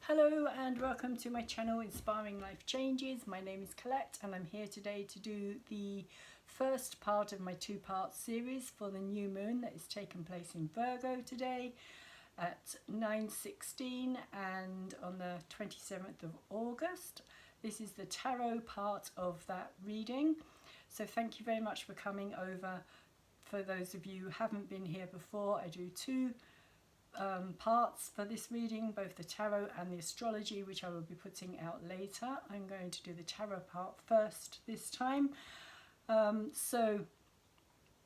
Hello and welcome to my channel Inspiring Life Changes. My name is Colette and I'm here today to do the first part of my two-part series for the new moon that is taking place in Virgo today at 9:16 and on the 27th of August. This is the tarot part of that reading. So thank you very much for coming over. For those of you who haven't been here before, I do two parts for this reading, both the tarot and the astrology, which I will be putting out later. I'm going to do the tarot part first this time. So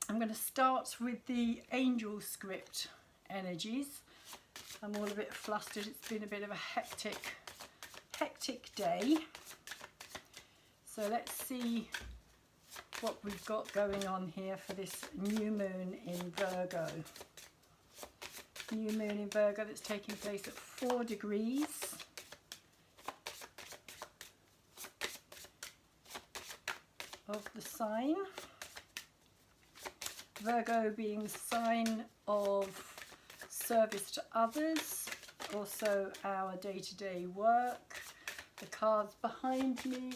I'm going to start with the angel script energies. I'm all a bit flustered. It's been a bit of a hectic day. So let's see what we've got going on here for this new moon in Virgo. New moon in Virgo that's taking place at 4 degrees. Of the sign. Virgo being the sign of service to others, also our day-to-day work. The cards behind me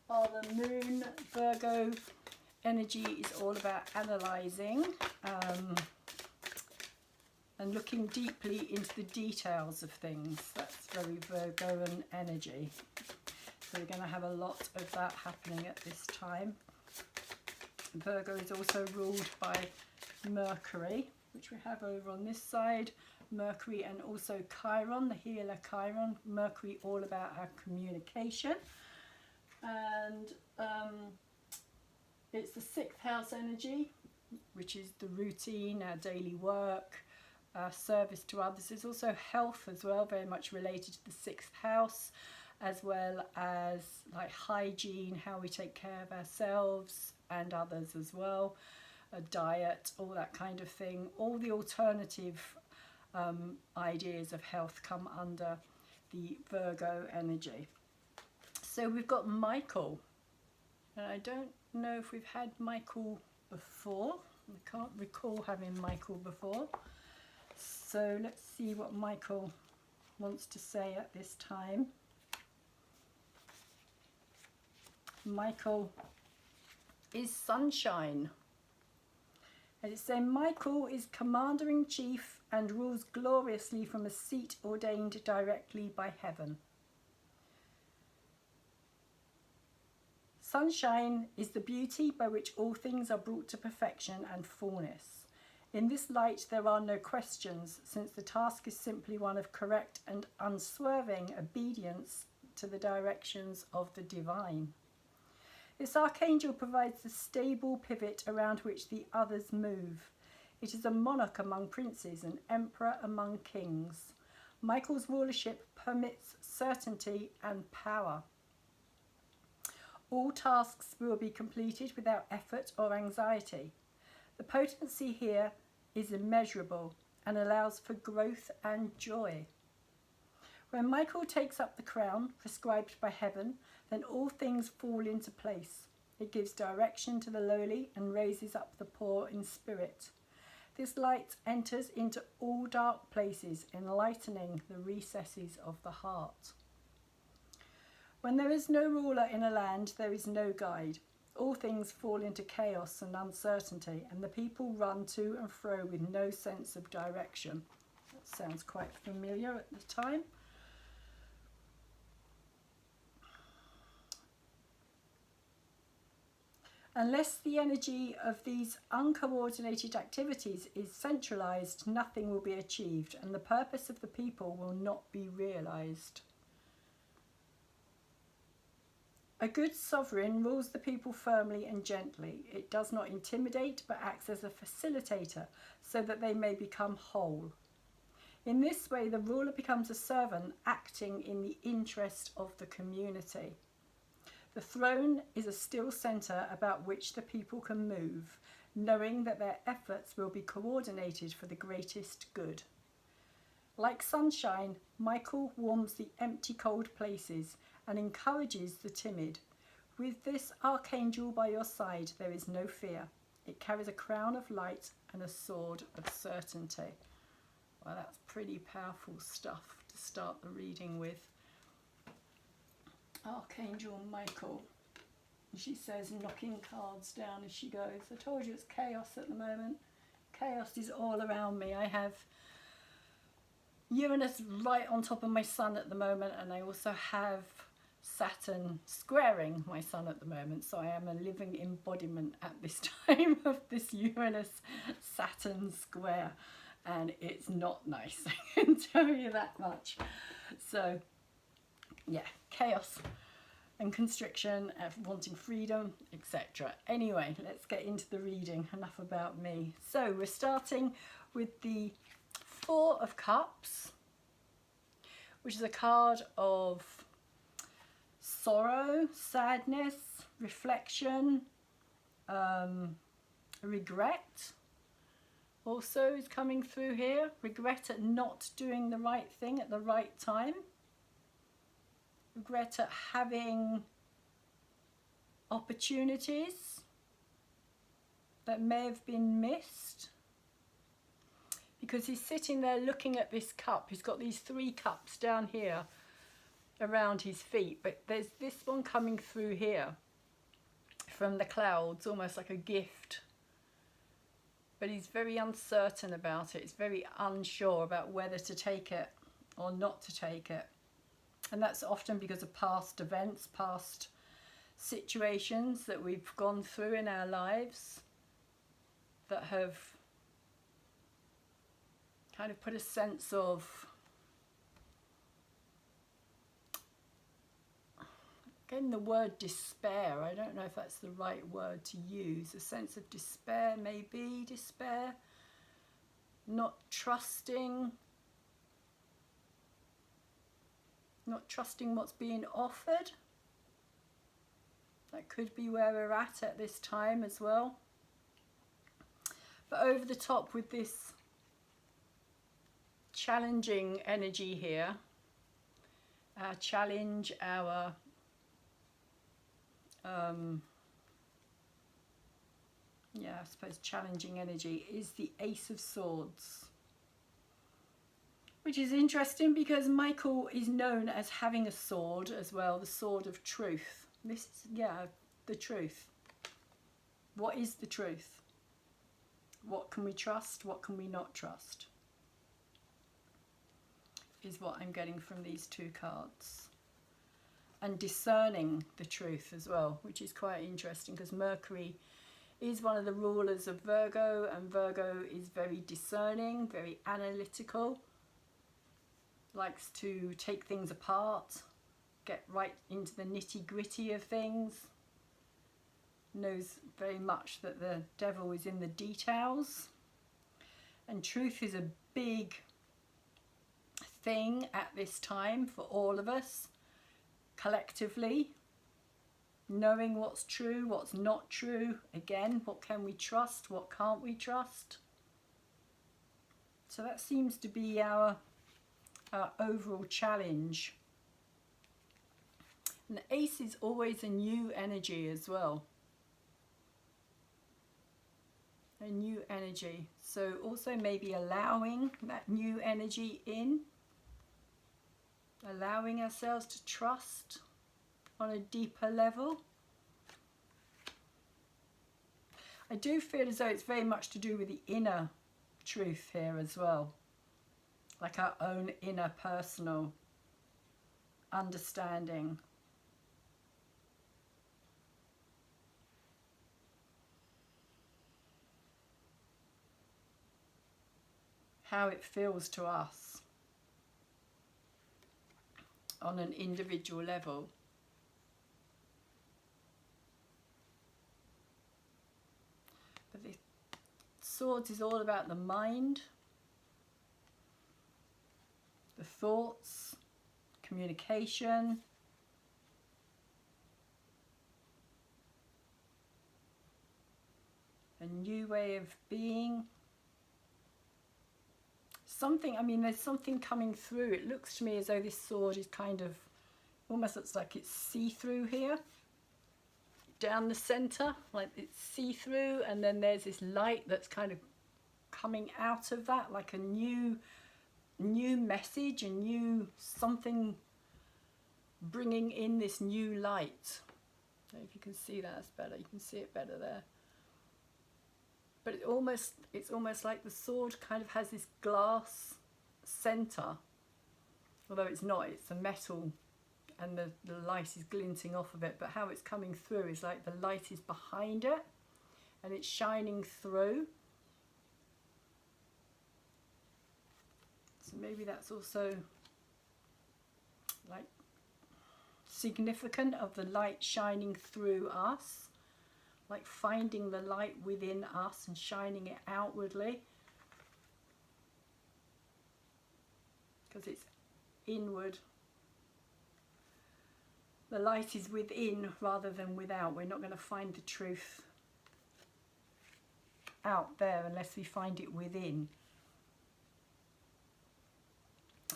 are the moon. Virgo energy is all about analysing and looking deeply into the details of things. That's very Virgoan energy. So we're going to have a lot of that happening at this time. Virgo is also ruled by Mercury, which we have over on this side. Mercury and also Chiron, the healer Chiron. Mercury all about our communication. And it's the 6th house energy, which is the routine, our daily work, service to others. There's also health as well, very much related to the 6th house, as well as like hygiene, how we take care of ourselves and others as well, a diet, all that kind of thing. All the alternative ideas of health come under the Virgo energy. So we've got Michael, and I don't know if we've had Michael before. I can't recall having Michael before. So let's see what Michael wants to say at this time. Michael is sunshine. And it's saying Michael is commander-in-chief and rules gloriously from a seat ordained directly by heaven. Sunshine is the beauty by which all things are brought to perfection and fullness. In this light there are no questions, since the task is simply one of correct and unswerving obedience to the directions of the divine. This archangel provides the stable pivot around which the others move. It is a monarch among princes, an emperor among kings. Michael's rulership permits certainty and power. All tasks will be completed without effort or anxiety. The potency here is immeasurable and allows for growth and joy. When Michael takes up the crown prescribed by heaven, then all things fall into place. It gives direction to the lowly and raises up the poor in spirit. This light enters into all dark places, enlightening the recesses of the heart. When there is no ruler in a land, there is no guide. All things fall into chaos and uncertainty, and the people run to and fro with no sense of direction. That sounds quite familiar at the time. Unless the energy of these uncoordinated activities is centralized, nothing will be achieved, and the purpose of the people will not be realized. A good sovereign rules the people firmly and gently. It does not intimidate, but acts as a facilitator so that they may become whole. In this way, the ruler becomes a servant acting in the interest of the community. The throne is a still centre about which the people can move, knowing that their efforts will be coordinated for the greatest good. Like sunshine, Michael warms the empty, cold places and encourages the timid. With this archangel by your side, there is no fear. It carries a crown of light and a sword of certainty. Well, that's pretty powerful stuff to start the reading with. Archangel Michael. She says, knocking cards down as she goes. I told you it's chaos at the moment. Chaos is all around me. I have Uranus right on top of my sun at the moment, and I also have Saturn squaring my sun at the moment. So I am a living embodiment at this time of this Uranus-Saturn square. And it's not nice, I can tell you that much. So, yeah, chaos and constriction, wanting freedom, etc. Anyway, let's get into the reading. Enough about me. So we're starting with the Four of Cups, which is a card of sorrow, sadness, reflection, regret also is coming through here. Regret at not doing the right thing at the right time. Regret at having opportunities that may have been missed. Because he's sitting there looking at this cup. He's got these 3 cups down here around his feet. But there's this one coming through here from the clouds, almost like a gift. But he's very uncertain about it. He's very unsure about whether to take it or not to take it. And that's often because of past events, past situations that we've gone through in our lives that have kind of put a sense of, again, the word despair. I don't know if that's the right word to use. A sense of despair, maybe despair, not trusting what's being offered. That could be where we're at this time as well. But over the top with this challenging energy here, our challenge, our I suppose challenging energy is the Ace of Swords, which is interesting because Michael is known as having a sword as well, the sword of truth. This is, the truth. What is the truth? What can we trust? What can we not trust? Is what I'm getting from these 2 cards. And discerning the truth as well, which is quite interesting because Mercury is one of the rulers of Virgo, and Virgo is very discerning, very analytical, likes to take things apart, get right into the nitty-gritty of things, knows very much that the devil is in the details. And truth is a big thing at this time for all of us, collectively. Knowing what's true, what's not true. Again, what can we trust, what can't we trust? So that seems to be our overall challenge. And the Ace is always a new energy as well. A new energy. So also maybe allowing that new energy in. Allowing ourselves to trust on a deeper level. I do feel as though it's very much to do with the inner truth here as well. Like our own inner personal understanding. How it feels to us on an individual level. But the Swords is all about the mind, the thoughts, communication, a new way of being. Something, I mean, there's something coming through. It looks to me as though this sword is kind of, almost looks like it's see-through here. Down the center, like it's see-through, and then there's this light that's kind of coming out of that, like a new message, a new something bringing in this new light. I don't know if you can see that, that's better, you can see it better there. But it's almost like the sword kind of has this glass center, although it's not, it's a metal, and the light is glinting off of it, but how it's coming through is like the light is behind it and it's shining through. So maybe that's also like significant of the light shining through us, like finding the light within us and shining it outwardly, because it's inward. The light is within rather than without. We're not going to find the truth out there unless we find it within.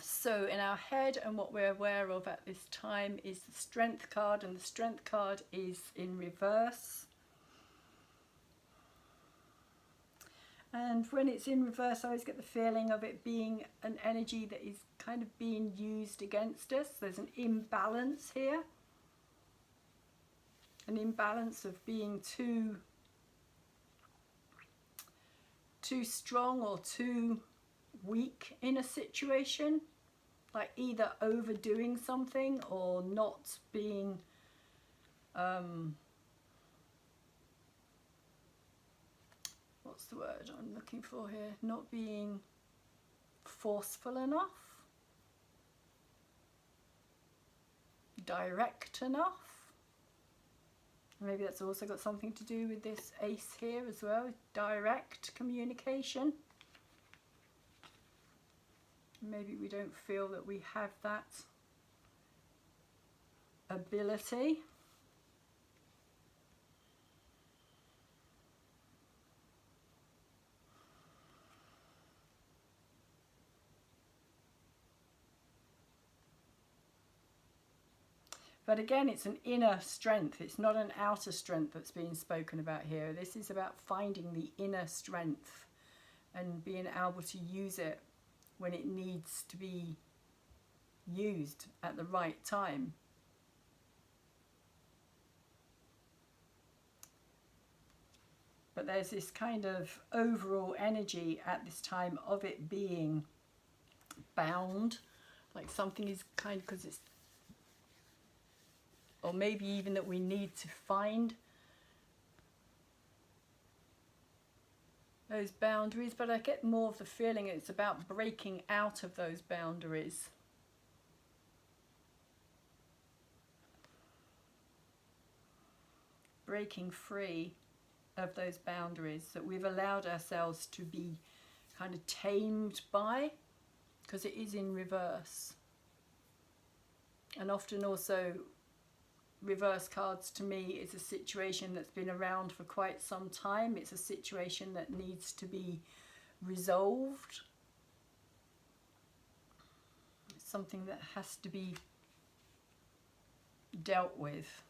So in our head, and what we're aware of at this time is the Strength card, and the Strength card is in reverse. And when it's in reverse, I always get the feeling of it being an energy that is kind of being used against us. There's an imbalance here. An imbalance of being too strong or too weak in a situation, like either overdoing something or not being what's the word I'm looking for here, not being forceful enough, direct enough. Maybe that's also got something to do with this ace here as well, direct communication. Maybe we don't feel that we have that ability. But again, it's an inner strength. It's not an outer strength that's being spoken about here. This is about finding the inner strength and being able to use it when it needs to be used at the right time. But there's this kind of overall energy at this time of it being bound, like something is kind of, because it's, or maybe even that we need to find those boundaries, but I get more of the feeling it's about breaking out of those boundaries. Breaking free of those boundaries that we've allowed ourselves to be kind of tamed by, because it is in reverse. And often also reverse cards to me is a situation that's been around for quite some time. It's a situation that needs to be resolved. It's something that has to be dealt with.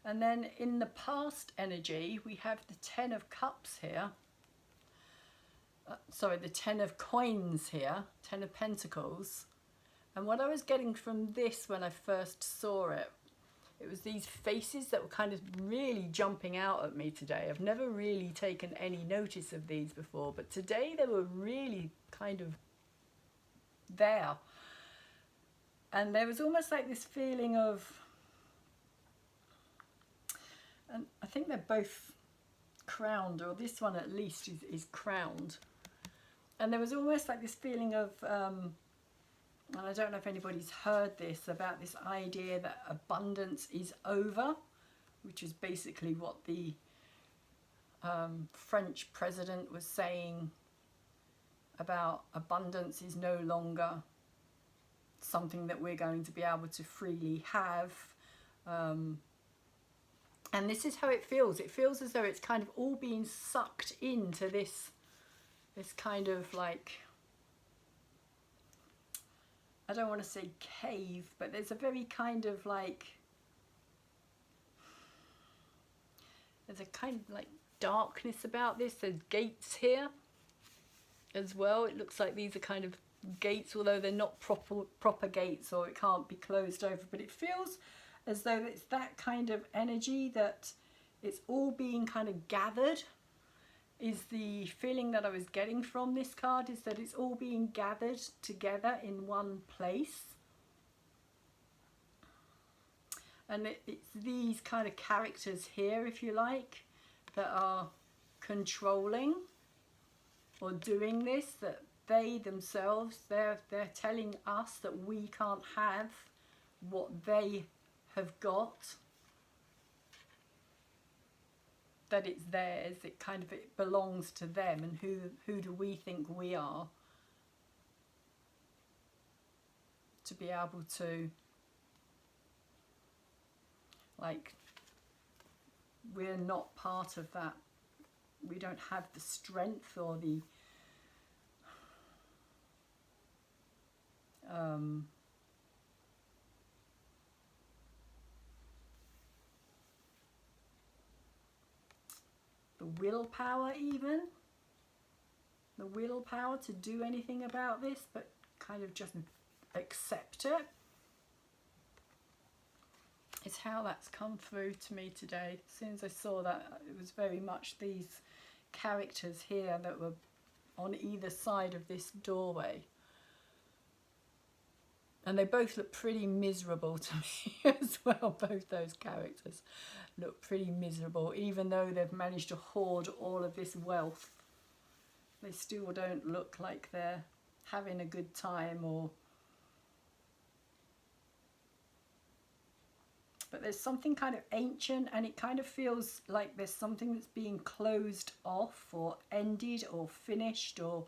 And then in the past energy, we have the 10 of Cups here. Sorry, the 10 of Coins here, 10 of Pentacles. And what I was getting from this when I first saw it, it was these faces that were kind of really jumping out at me today. I've never really taken any notice of these before, but today they were really kind of there. And there was almost like this feeling of, and I think they're both crowned, or this one at least is crowned. And there was almost like this feeling of, and I don't know if anybody's heard this, about this idea that abundance is over, which is basically what the French president was saying about abundance is no longer something that we're going to be able to freely have. And this is how it feels. It feels as though it's kind of all being sucked into this kind of like, I don't want to say cave, but there's a very kind of like, there's a kind of like darkness about this. There's gates here. as well. It looks like these are kind of gates, although they're not proper gates, or it can't be closed over, but it feels as though it's that kind of energy that it's all being kind of gathered, is the feeling that I was getting from this card, is that it's all being gathered together in one place. And it's these kind of characters here, if you like, that are controlling or doing this, that they themselves, they're telling us that we can't have what they have got, that it's theirs, it belongs to them, and who do we think we are to be able to, like, we're not part of that. We don't have the strength or the willpower, even the willpower to do anything about this, but kind of just accept it. It's how that's come through to me today. As soon as I saw that, it was very much these characters here that were on either side of this doorway. And they both look pretty miserable to me as well. Both those characters look pretty miserable, even though they've managed to hoard all of this wealth. They still don't look like they're having a good time, or... But there's something kind of ancient, and it kind of feels like there's something that's being closed off or ended or finished, or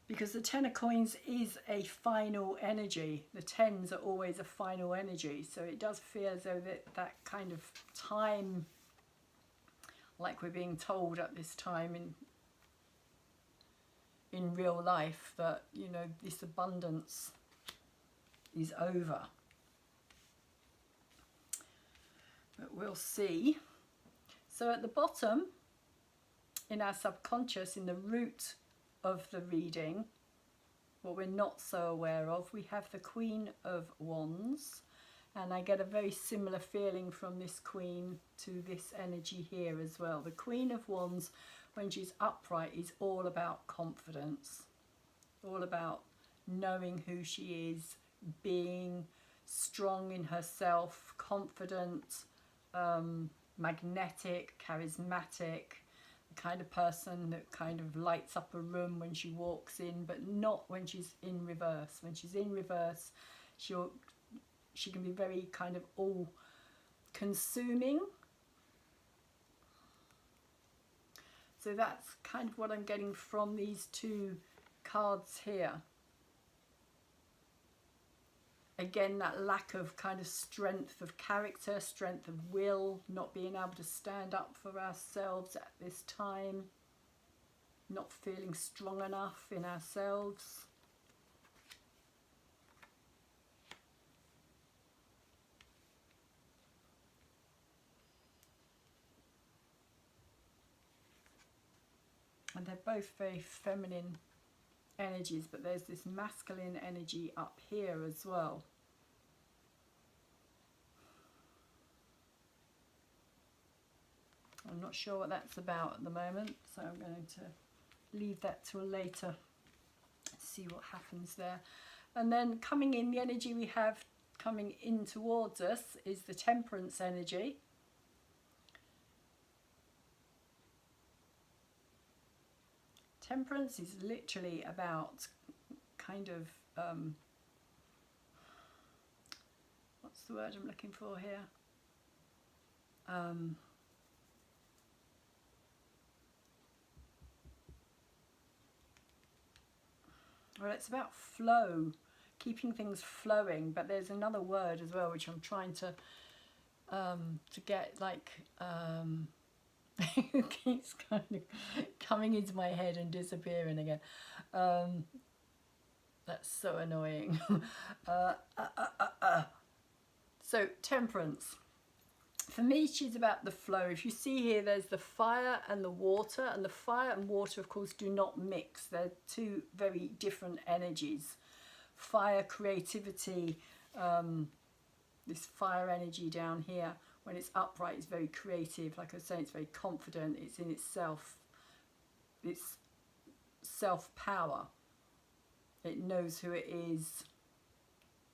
because the Ten of Coins is a final energy. The tens are always a final energy, so it does feel as though that kind of time, like we're being told at this time in real life, that, you know, this abundance is over. But we'll see. So at the bottom, in our subconscious, in the root of the reading, what we're not so aware of, we have the Queen of Wands. And I get a very similar feeling from this Queen to this energy here as well. The Queen of Wands, when she's upright, is all about confidence. All about knowing who she is, being strong in herself, confident, magnetic, charismatic, the kind of person that kind of lights up a room when she walks in, but not when she's in reverse. When she's in reverse, she can be very kind of all consuming. So that's kind of what I'm getting from these two cards here. Again, that lack of kind of strength of character, strength of will, not being able to stand up for ourselves at this time, not feeling strong enough in ourselves. And they're both very feminine energies, but there's this masculine energy up here as well. I'm not sure what that's about at the moment, so I'm going to leave that till later, see what happens there. And then coming in, the energy we have coming in towards us is the Temperance energy. Temperance is literally about kind of, what's the word I'm looking for here? Well, it's about flow, keeping things flowing, but there's another word as well which I'm trying to get, like, it keeps kind of coming into my head and disappearing again. That's so annoying. So temperance. For me, she's about the flow. If you see here, there's the fire and the water, and the fire and water, of course, do not mix. They're two very different energies. Fire, creativity, this fire energy down here, when it's upright, it's very creative. Like I was saying, it's very confident. It's in itself. It's self-power. It knows who it is.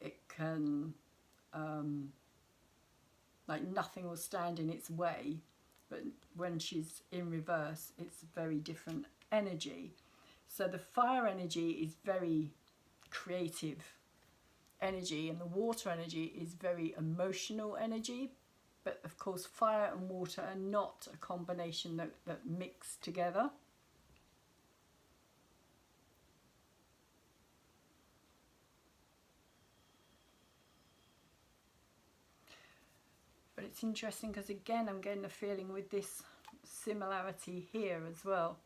It can, like nothing will stand in its way. But when she's in reverse, it's a very different energy. So the fire energy is very creative energy, and the water energy is very emotional energy. But of course, fire and water are not a combination that mix together. But it's interesting because again, I'm getting a feeling with this similarity here as well,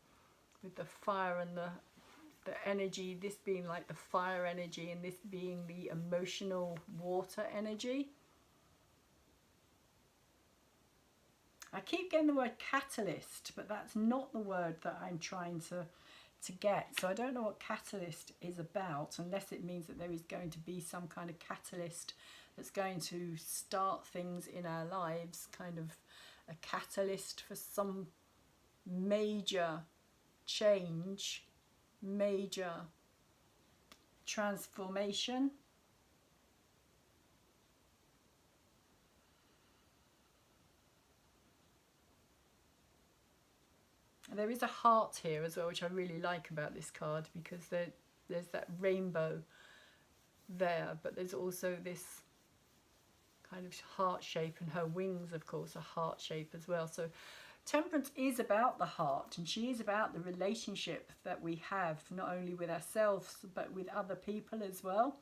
with the fire and the energy, this being like the fire energy and this being the emotional water energy. I keep getting the word catalyst, but that's not the word that I'm trying to get. So I don't know what catalyst is about, unless it means that there is going to be some kind of catalyst that's going to start things in our lives, kind of a catalyst for some major change, major transformation. There is a heart here as well, which I really like about this card, because there's that rainbow there, but there's also this kind of heart shape, and her wings, of course, are heart shape as well. So Temperance is about the heart, and she is about the relationship that we have, not only with ourselves, but with other people as well.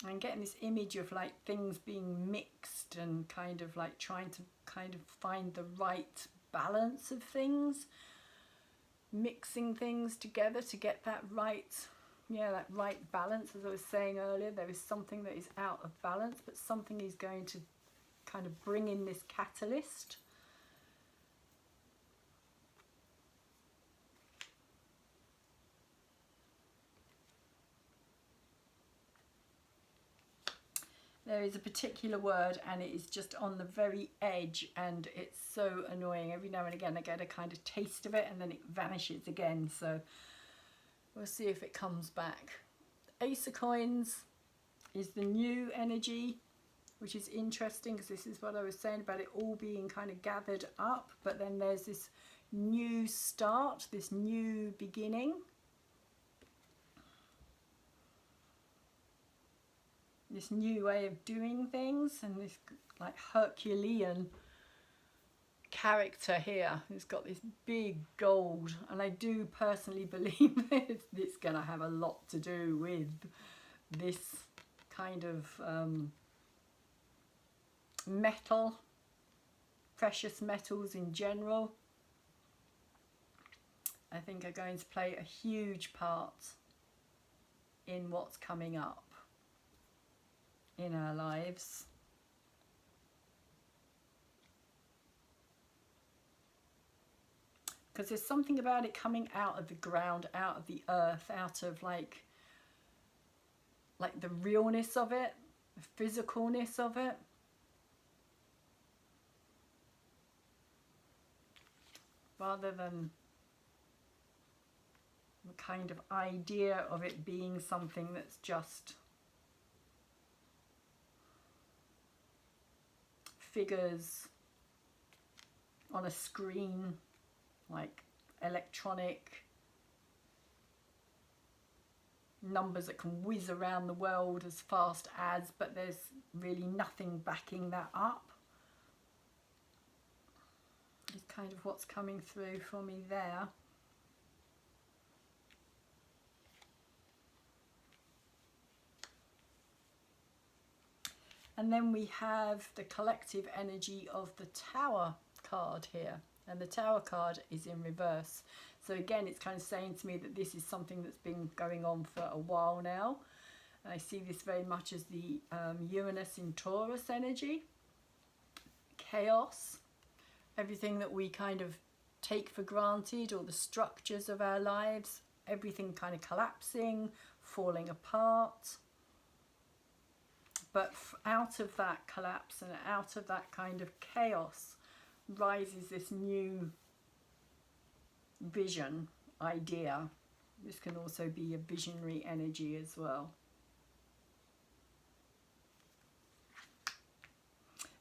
I'm getting this image of like things being mixed and kind of like trying to kind of find the right balance of things, mixing things together to get that right, that right balance. As I was saying earlier, there is something that is out of balance, but something is going to kind of bring in this catalyst. There is a particular word and it is just on the very edge, and it's so annoying. Every now and again I get a kind of taste of it and then it vanishes again. So we'll see if it comes back. Ace of Coins is the new energy, which is interesting because this is what I was saying about it all being kind of gathered up. But then there's this new start, this new beginning. This new way of doing things, and this like Herculean character here who's got this big gold, and I do personally believe that it's going to have a lot to do with this kind of metal, precious metals in general. I think are going to play a huge part in what's coming up in our lives. Because there's something about it coming out of the ground, out of the earth, out of like the realness of it, the physicalness of it. Rather than the kind of idea of it being something that's just figures on a screen, like electronic numbers that can whiz around the world as fast as, but there's really nothing backing that up. It's kind of what's coming through for me there. And then we have the collective energy of the Tower card here, and the Tower card is in reverse. So again, it's kind of saying to me that this is something that's been going on for a while now. And I see this very much as the Uranus in Taurus energy. Chaos, everything that we kind of take for granted, or the structures of our lives, everything kind of collapsing, falling apart. But out of that collapse and out of that kind of chaos rises this new vision, idea. This can also be a visionary energy as well.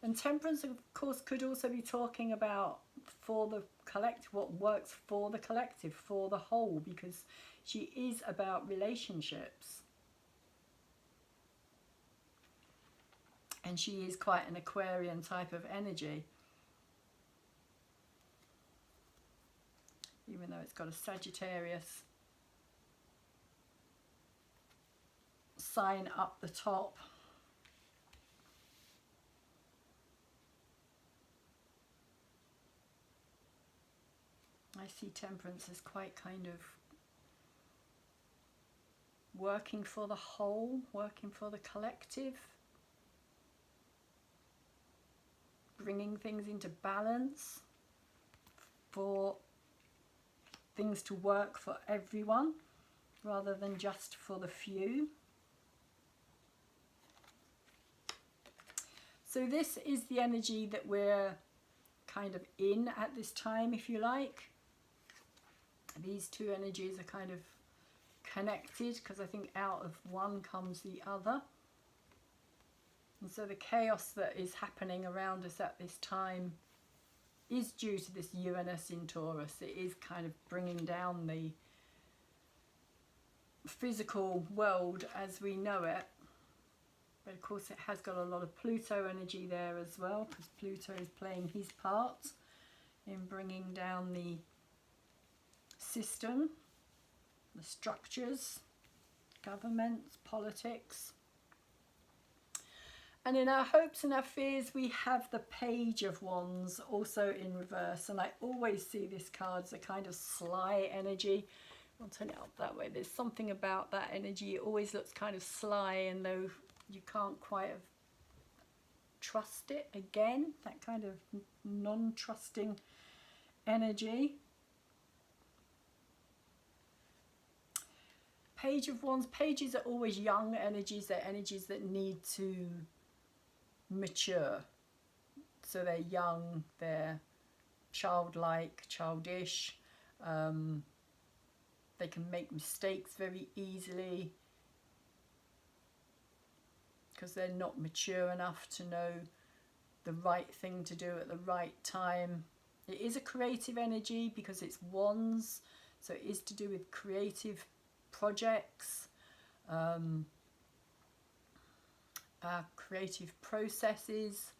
And Temperance, of course, could also be talking about for the collective, what works for the collective, for the whole, because she is about relationships. And she is quite an Aquarian type of energy. Even though it's got a Sagittarius sign up the top. I see Temperance as quite kind of working for the whole, working for the collective, bringing things into balance, for things to work for everyone rather than just for the few. So this is the energy that we're kind of in at this time, if you like. These two energies are kind of connected because I think out of one comes the other. And so the chaos that is happening around us at this time is due to this Uranus in Taurus. It is kind of bringing down the physical world as we know it. But of course it has got a lot of Pluto energy there as well, because Pluto is playing his part in bringing down the system, the structures, governments, politics. And in our hopes and our fears, we have the Page of Wands also in reverse. And I always see this card as a kind of sly energy. I'll turn it up that way. There's something about that energy. It always looks kind of sly, and though you can't quite trust it again, that kind of non-trusting energy. Page of Wands, pages are always young energies. They're energies that need to mature. So they're young, they're childlike, childish. They can make mistakes very easily because they're not mature enough to know the right thing to do at the right time. It is a creative energy because it's wands, so it is to do with creative projects, our creative processes.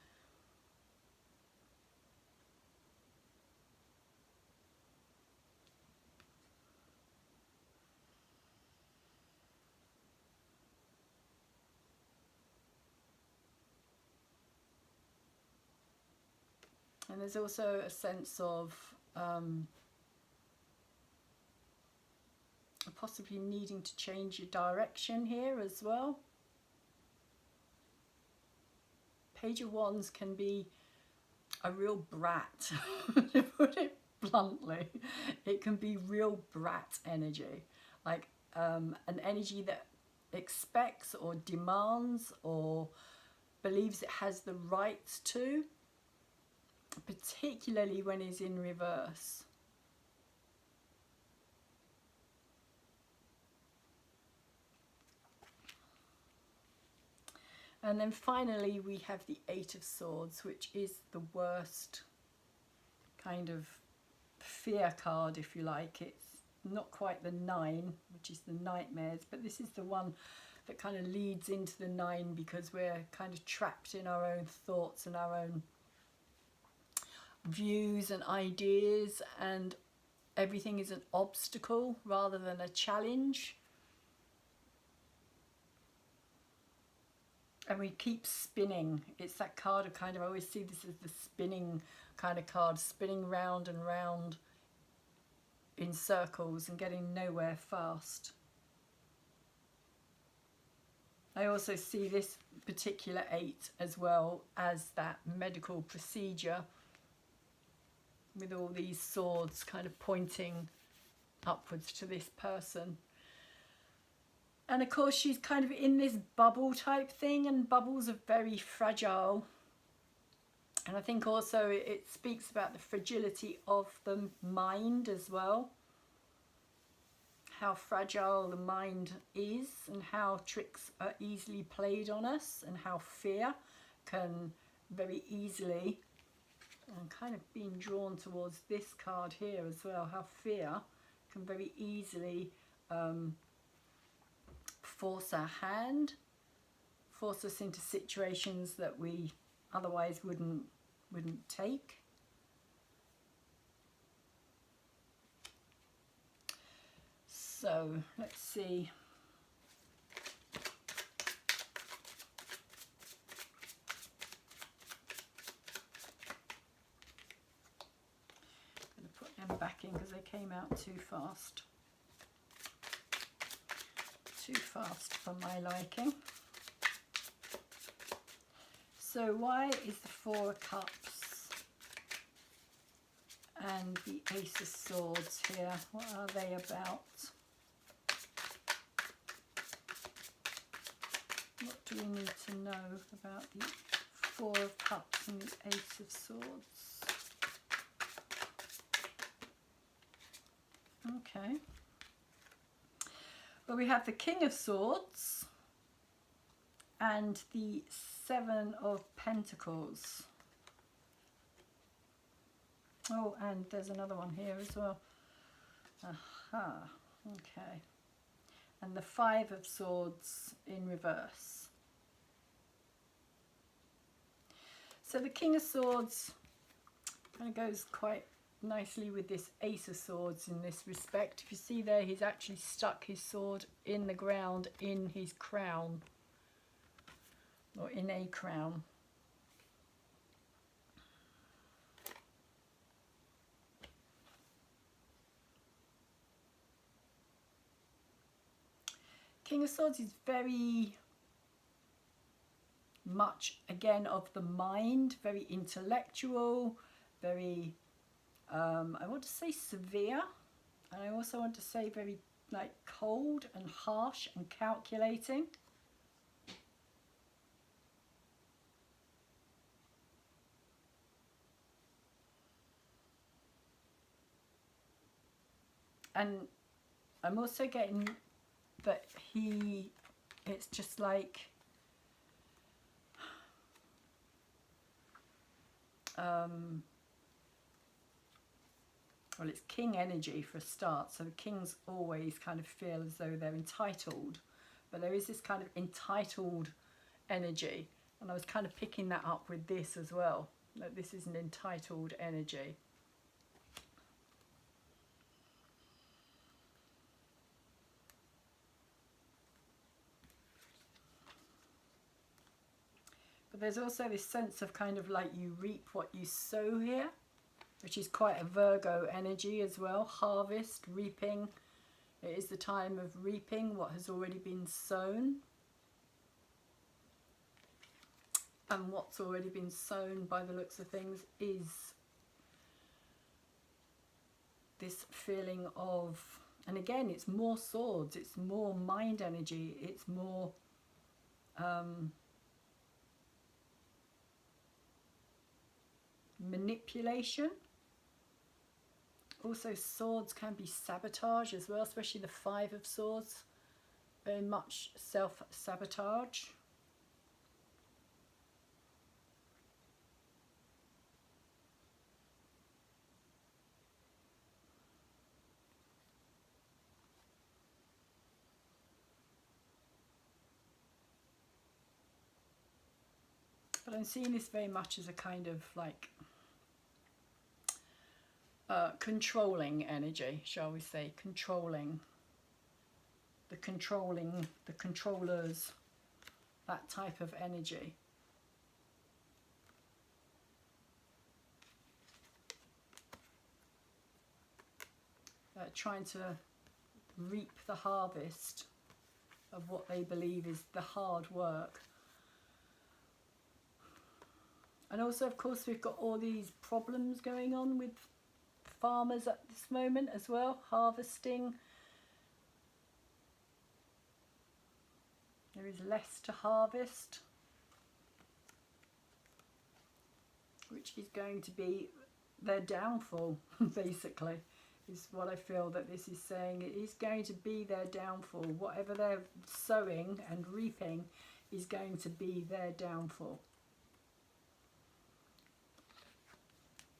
And there's also a sense of possibly needing to change your direction here as well. Page of Wands can be a real brat, to put it bluntly. It can be real brat energy, like an energy that expects or demands or believes it has the right to, particularly when it's in reverse. And then finally we have the Eight of Swords, which is the worst kind of fear card, if you like. It's not quite the Nine, which is the nightmares, but this is the one that kind of leads into the Nine because we're kind of trapped in our own thoughts and our own views and ideas, and everything is an obstacle rather than a challenge. And we keep spinning. It's that card of kind of, I always see this as the spinning kind of card, spinning round and round in circles and getting nowhere fast. I also see this particular 8 as well as that medical procedure with all these swords kind of pointing upwards to this person. And of course she's kind of in this bubble type thing, and bubbles are very fragile. And I think also it speaks about the fragility of the mind as well. How fragile the mind is, and how tricks are easily played on us, and how fear can very easily, I'm kind of being drawn towards this card here as well, how fear can very easily force our hand, force us into situations that we otherwise wouldn't take. So let's see. I'm going to put them back in because they came out too fast. Too fast for my liking. So why is the 4 of Cups and the Ace of Swords here? What are they about? What do we need to know about the 4 of Cups and the Ace of Swords? Okay. Well, we have the King of Swords and the 7 of Pentacles. Oh, and there's another one here as well. Aha, okay. And the 5 of Swords in reverse. So the King of Swords kind of goes quite nicely with this Ace of Swords in this respect. If you see there, he's actually stuck his sword in the ground in his crown, or in a crown. King of Swords is very much, again, of the mind, very intellectual, very, I want to say severe, and I also want to say very like cold and harsh and calculating. And I'm also getting that it's just like, well, it's king energy for a start, so kings always kind of feel as though they're entitled, but there is this kind of entitled energy, and I was kind of picking that up with this as well, that this is an entitled energy. But there's also this sense of kind of like you reap what you sow here, which is quite a Virgo energy as well. Harvest, reaping. It is the time of reaping what has already been sown. And what's already been sown by the looks of things is this feeling of, and again, it's more swords, it's more mind energy, it's more manipulation. Also, swords can be sabotage as well, especially the 5 of Swords. Very much self-sabotage. But I'm seeing this very much as a kind of like controlling energy, shall we say, controlling, the controllers, that type of energy. that are trying to reap the harvest of what they believe is the hard work. And also, of course, we've got all these problems going on with farmers at this moment as well, harvesting. There is less to harvest, which is going to be their downfall, basically, is what I feel that this is saying. It is going to be their downfall. Whatever they're sowing and reaping is going to be their downfall.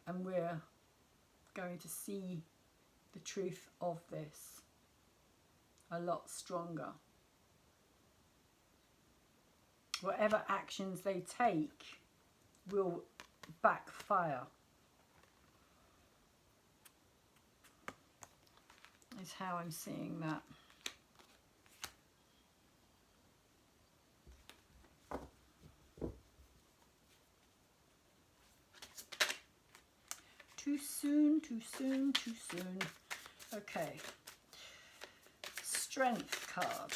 And we're going to see the truth of this a lot stronger. Whatever actions they take will backfire. Is how I'm seeing that. Too soon, too soon, too soon. Okay. Strength card.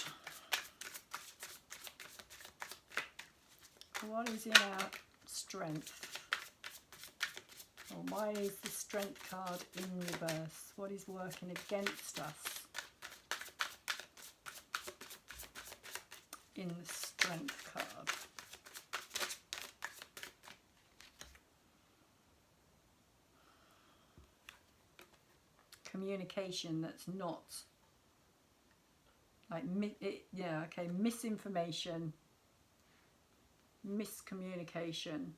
What is in our strength? Well, mine is the strength card in reverse. What is working against us in the strength card? Communication that's not like misinformation, miscommunication.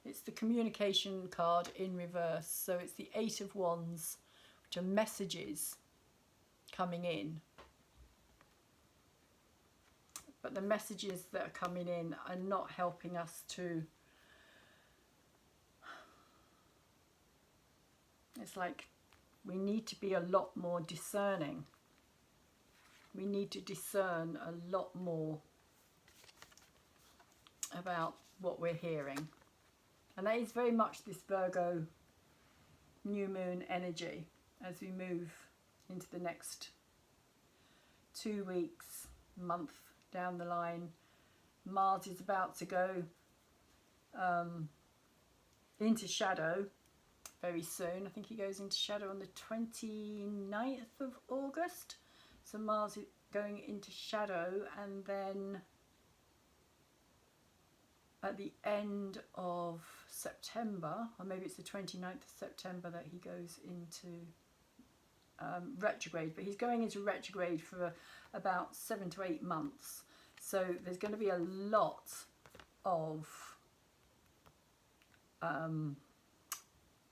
It's the communication card in reverse. So it's the Eight of Wands, which are messages coming in. But the messages that are coming in are not helping us to... It's like we need to be a lot more discerning. We need to discern a lot more about what we're hearing. And that is very much this Virgo new moon energy as we move into the next 2 weeks, month down the line. Mars is about to go into shadow very soon. I think he goes into shadow on the 29th of August. So Mars is going into shadow, and then at the end of September, or maybe it's the 29th of September that he goes into retrograde, but he's going into retrograde for about 7 to 8 months. So there's going to be a lot of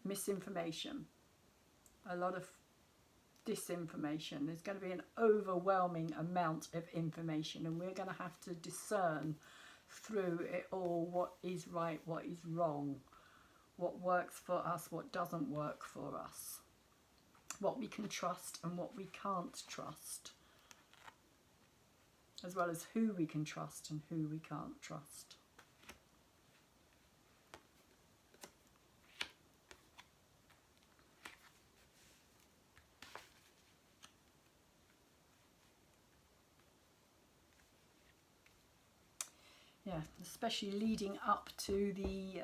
misinformation, a lot of disinformation. There's going to be an overwhelming amount of information, and we're going to have to discern through it all what is right, what is wrong, what works for us, what doesn't work for us, what we can trust and what we can't trust, as well as who we can trust and who we can't trust. Yeah, especially leading up to the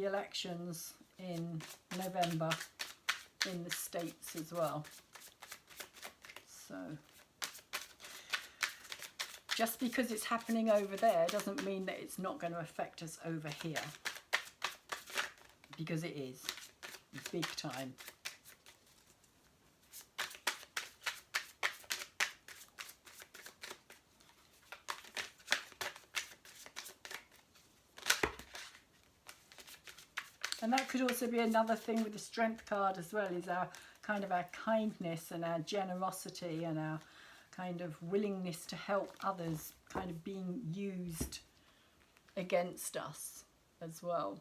elections in November in the States as well. So just because it's happening over there doesn't mean that it's not going to affect us over here, because it is. Big time. And that could also be another thing with the strength card as well, is our kind of our kindness and our generosity and our kind of willingness to help others kind of being used against us as well.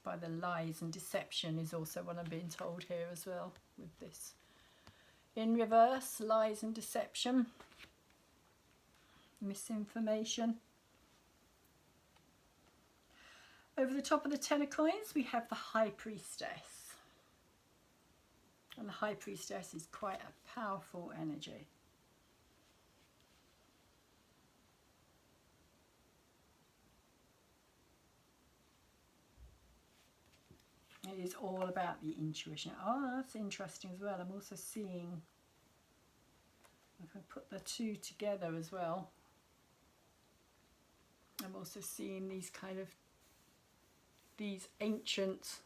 by the lies and deception is also what I'm being told here as well with this. In reverse, lies and deception, misinformation. Over the top of the Ten of Coins, we have the High Priestess. And the High Priestess is quite a powerful energy. It is all about the intuition. Oh, that's interesting as well. I'm also seeing, if I put the two together as well, I'm also seeing these kind of, these ancient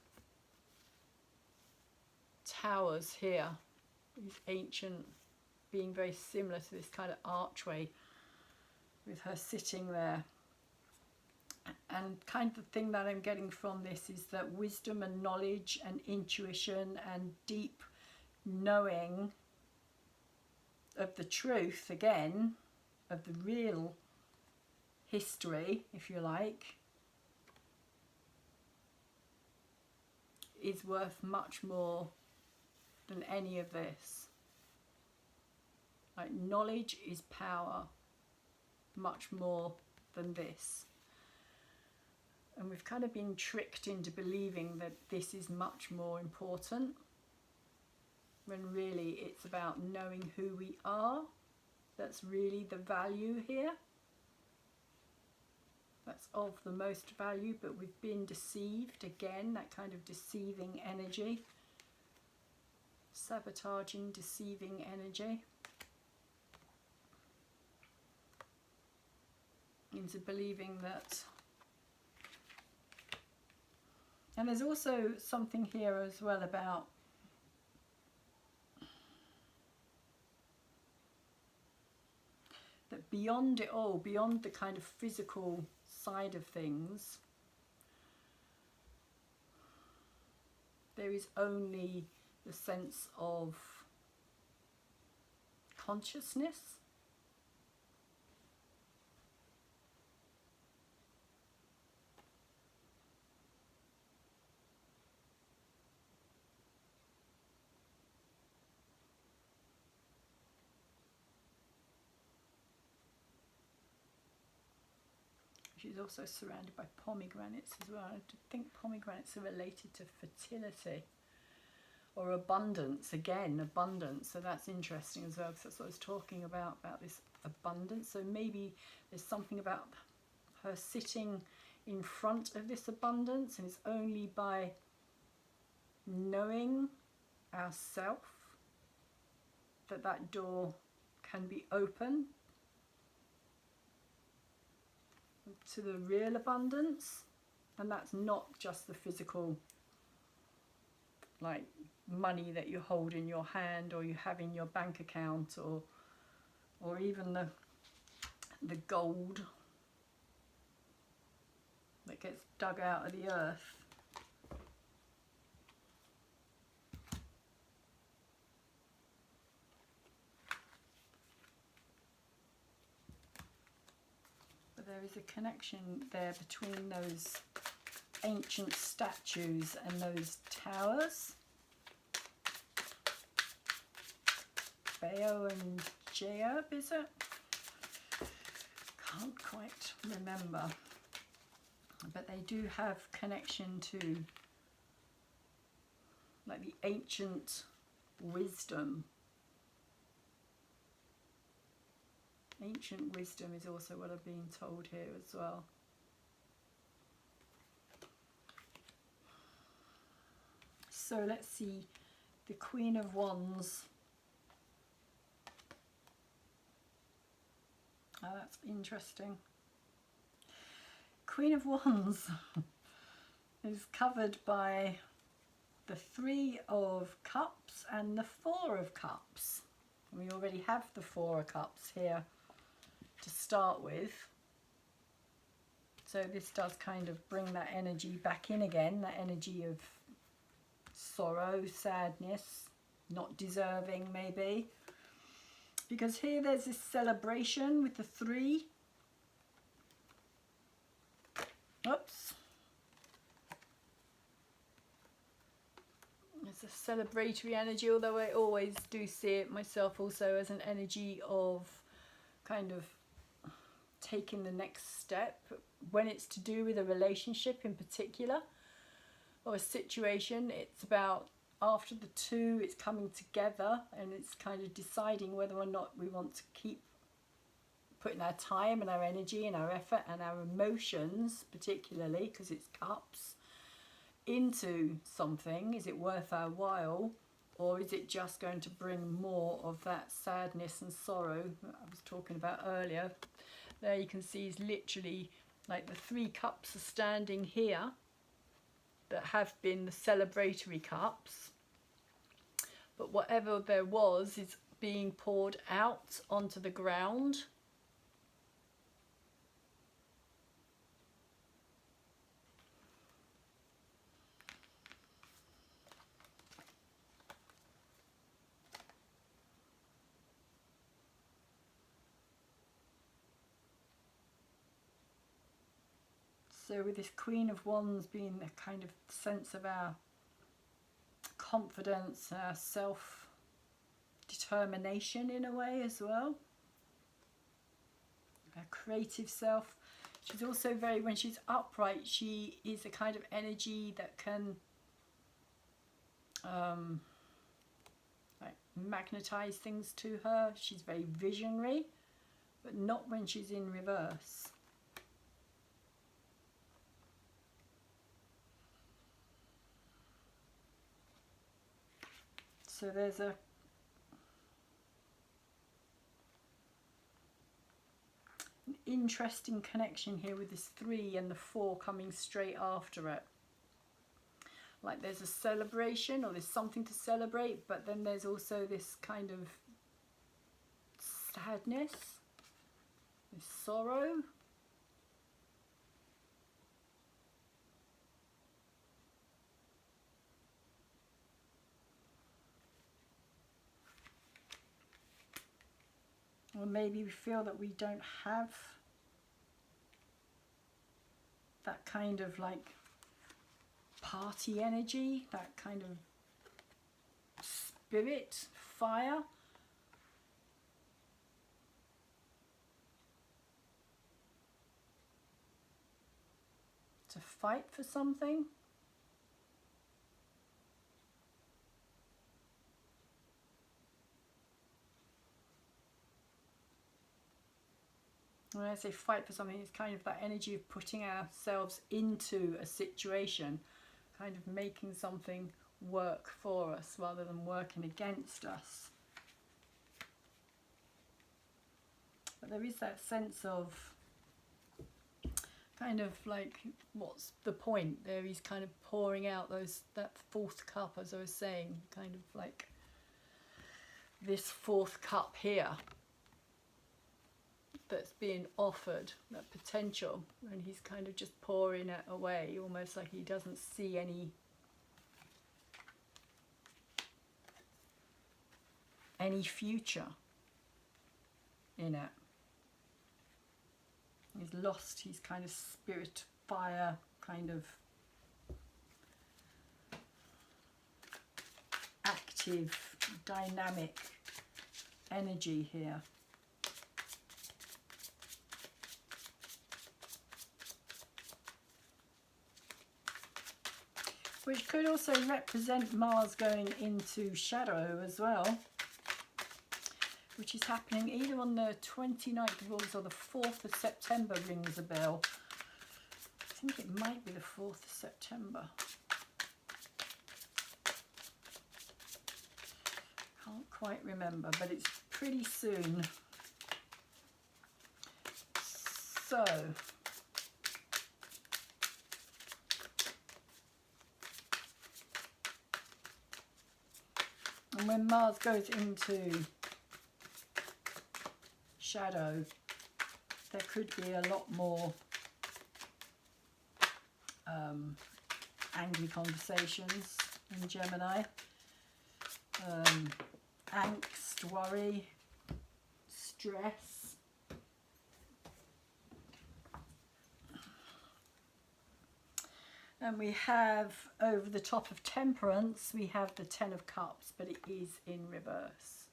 towers here. These ancient, being very similar to this kind of archway with her sitting there. And kind of the thing that I'm getting from this is that wisdom and knowledge and intuition and deep knowing of the truth, again, of the real history, if you like, is worth much more than any of this. Like, knowledge is power, much more than this. And we've kind of been tricked into believing that this is much more important, when really it's about knowing who we are. That's really the value here. That's of the most value, but we've been deceived again, that kind of deceiving energy, sabotaging, deceiving energy, into believing that. And there's also something here as well about that beyond it all, beyond the kind of physical side of things, there is only the sense of consciousness. She's also surrounded by pomegranates as well. I think pomegranates are related to fertility or abundance. Again, abundance. So that's interesting as well, because that's what I was talking about this abundance. So maybe there's something about her sitting in front of this abundance, and it's only by knowing ourselves that that door can be open to the real abundance. And that's not just the physical, like money that you hold in your hand or you have in your bank account, or even the gold that gets dug out of the earth. There is a connection there between those ancient statues and those towers. Bayo and Jaob, is it? Can't quite remember. But they do have connection to like the ancient wisdom. Ancient wisdom is also what I've been told here as well. So let's see, the Queen of Wands. Oh, that's interesting. Queen of Wands is covered by the Three of Cups and the Four of Cups. We already have the Four of Cups here to start with. So this does kind of bring that energy back in again, that energy of sorrow, sadness, not deserving maybe. Because here there's this celebration with the three. Oops. it's a celebratory energy, although I always do see it myself also as an energy of kind of taking the next step when it's to do with a relationship in particular or a situation. It's about after the two, it's coming together and it's kind of deciding whether or not we want to keep putting our time and our energy and our effort and our emotions, particularly because it's cups, into something. Is it worth our while, or is it just going to bring more of that sadness and sorrow that I was talking about earlier? There you can see is literally like the 3 cups are standing here that have been the celebratory cups, but whatever there was is being poured out onto the ground. So with this Queen of Wands being the kind of sense of our confidence, our self-determination in a way as well, our creative self. She's also very, when she's upright, she is a kind of energy that can like magnetize things to her. She's very visionary, but not when she's in reverse. So there's an interesting connection here with this 3 and the 4 coming straight after it. Like there's a celebration, or there's something to celebrate, but then there's also this kind of sadness, this sorrow. Or maybe we feel that we don't have that kind of like party energy, that kind of spirit, fire. To fight for something. When I say fight for something, it's kind of that energy of putting ourselves into a situation, kind of making something work for us rather than working against us. But there is that sense of kind of like, what's the point? There he's kind of pouring out that 4th cup, as I was saying, kind of like this 4th cup here that's being offered, that potential, and he's kind of just pouring it away, almost like he doesn't see any future in it. He's lost his kind of spirit, fire, kind of active, dynamic energy here. Which could also represent Mars going into shadow as well, which is happening either on the 29th of August or the 4th of September, rings a bell. I think it might be the 4th of September. Can't quite remember, but it's pretty soon. So, and when Mars goes into shadow, there could be a lot more angry conversations in Gemini, angst, worry, stress. And we have, over the top of Temperance, we have the Ten of Cups, but it is in reverse.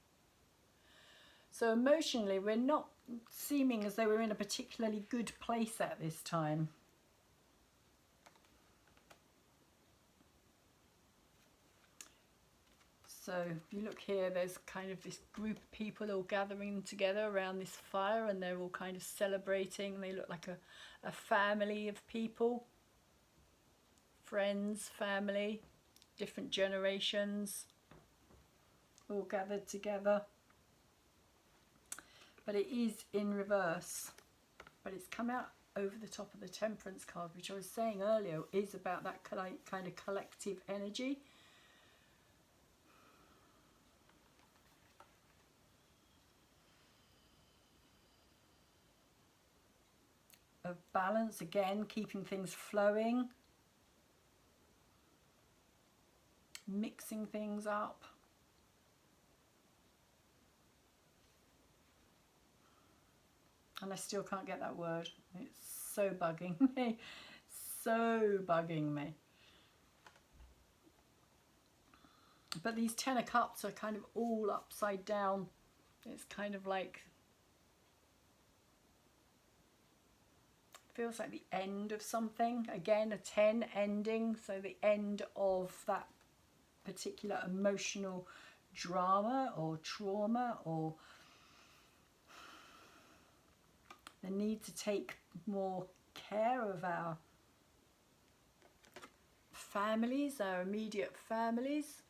So emotionally, we're not seeming as though we're in a particularly good place at this time. So if you look here, there's kind of this group of people all gathering together around this fire, and they're all kind of celebrating. They look like a family of people, friends, family, different generations, all gathered together. But it is in reverse, but it's come out over the top of the Temperance card, which I was saying earlier is about that kind of collective energy. Of balance, again, keeping things flowing, mixing things up. And I still can't get that word. It's so bugging me. So bugging me. But these Ten of Cups are kind of all upside down. It's kind of like, feels like the end of something. Again, a 10 ending, so the end of that particular emotional drama or trauma, or the need to take more care of our families, our immediate families,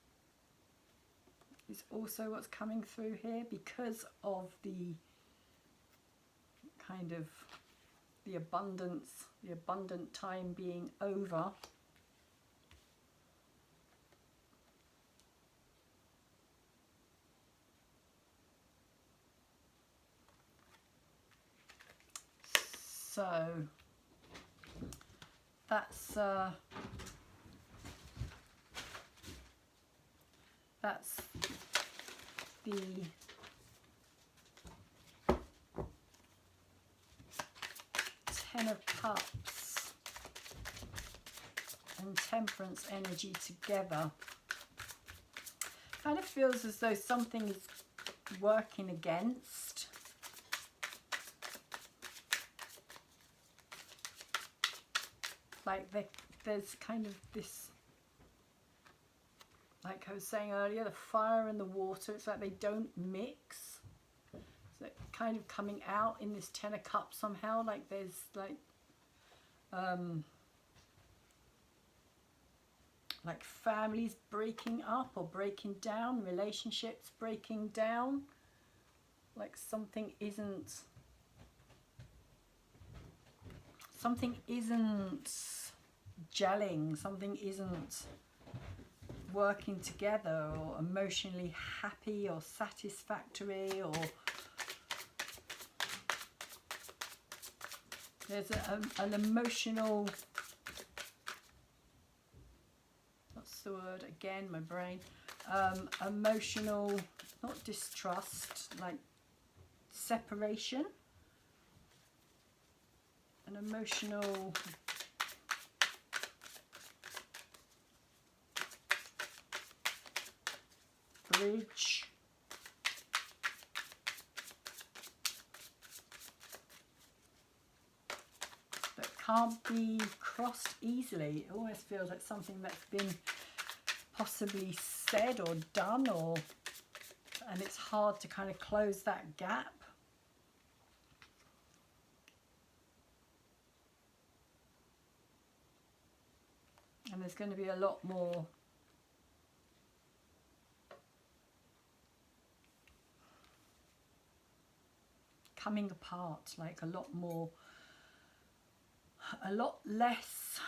is also what's coming through here, because of the kind of the abundant time being over. So that's the Ten of Cups and Temperance energy together. Kind of feels as though something is working against. Like there's kind of this, like I was saying earlier, the fire and the water, it's like they don't mix. So kind of coming out in this Ten of Cups somehow, like there's like families breaking up or breaking down, relationships breaking down, like something isn't gelling, something isn't working together, or emotionally happy or satisfactory, or there's an emotional, what's the word again, my brain, emotional, not distrust, like separation, an emotional bridge, that can't be crossed easily. It almost feels like something that's been possibly said or done, and it's hard to kind of close that gap. And there's going to be a lot more coming apart, like a lot less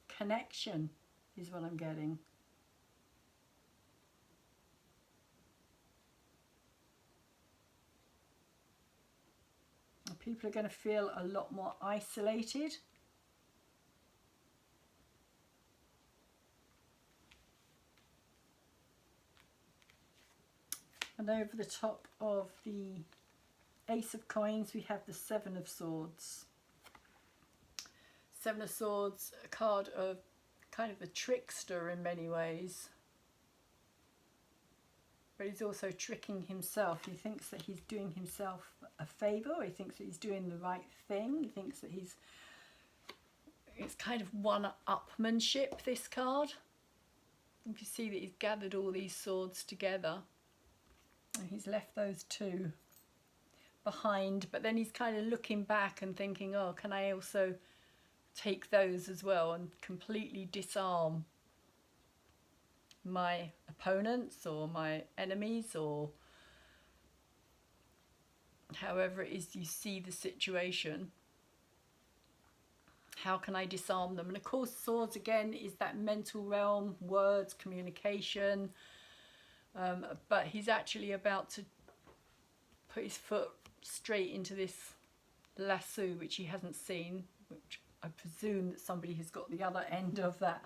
connection is what I'm getting. And people are going to feel a lot more isolated. And over the top of the Ace of Coins, we have the Seven of Swords. Seven of Swords, a card of kind of a trickster in many ways. But he's also tricking himself. He thinks that he's doing himself a favour. He thinks that he's doing the right thing. He thinks that it's kind of one-upmanship, this card. You can see that he's gathered all these swords together. And he's left those two behind. But then he's kind of looking back and thinking, oh, can I also take those as well and completely disarm my opponents or my enemies, or however it is you see the situation. How can I disarm them? And of course, swords again is that mental realm, words, communication. But he's actually about to put his foot straight into this lasso, which he hasn't seen, which I presume that somebody has got the other end of that.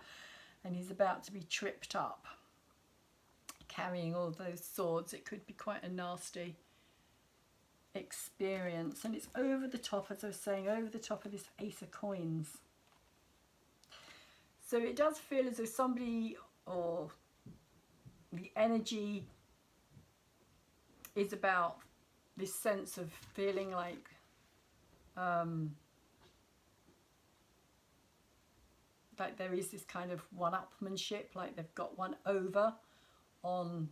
And he's about to be tripped up, carrying all those swords. It could be quite a nasty experience. And it's over the top, as I was saying, over the top of this Ace of Coins. So it does feel as though somebody, or the energy is about this sense of feeling like there is this kind of one-upmanship, like they've got one over on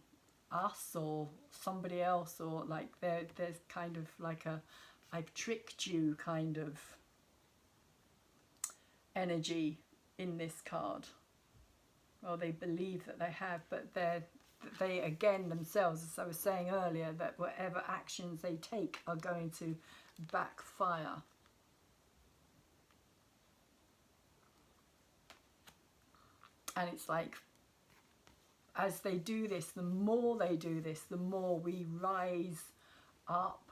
us or somebody else, or like there's kind of like a I've tricked you kind of energy in this card. Well, they believe that they have, but they again themselves, as I was saying earlier, that whatever actions they take are going to backfire. And it's like, as they do this, the more they do this, the more we rise up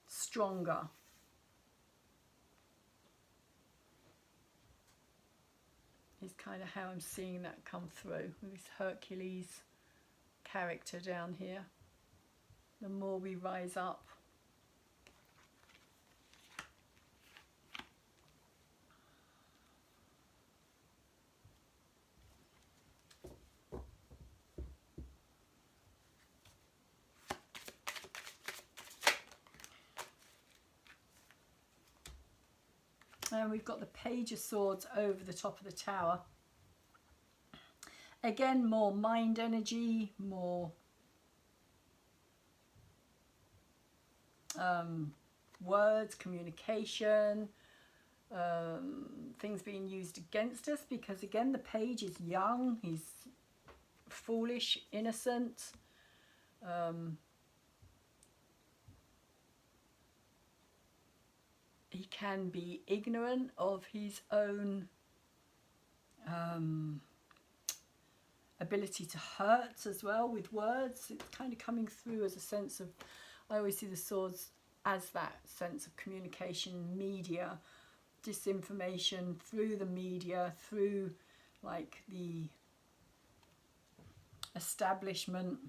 stronger. Is kind of how I'm seeing that come through with this Hercules character down here. The more we rise up. And we've got the Page of Swords over the top of the Tower. Again, more mind energy, more words, communication, things being used against us, because again the Page is young, he's foolish, innocent. He can be ignorant of his own ability to hurt as well with words. It's kind of coming through as a sense of, I always see the swords as that sense of communication, media, disinformation through the media, through like the establishment.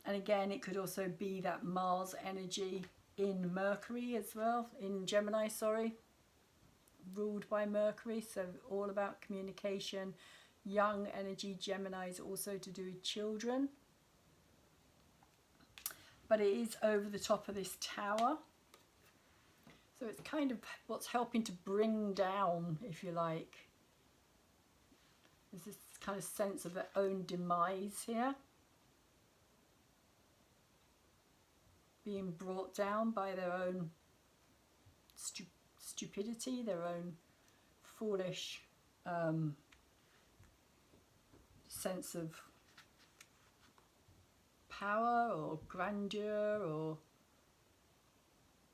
And again, it could also be that Mars energy in Mercury as well, in Gemini, sorry, ruled by Mercury, so all about communication. Young energy, Gemini, is also to do with children. But it is over the top of this tower. So it's kind of what's helping to bring down, if you like. There's this kind of sense of their own demise here. Being brought down by their own stupidity, their own foolish sense of power or grandeur or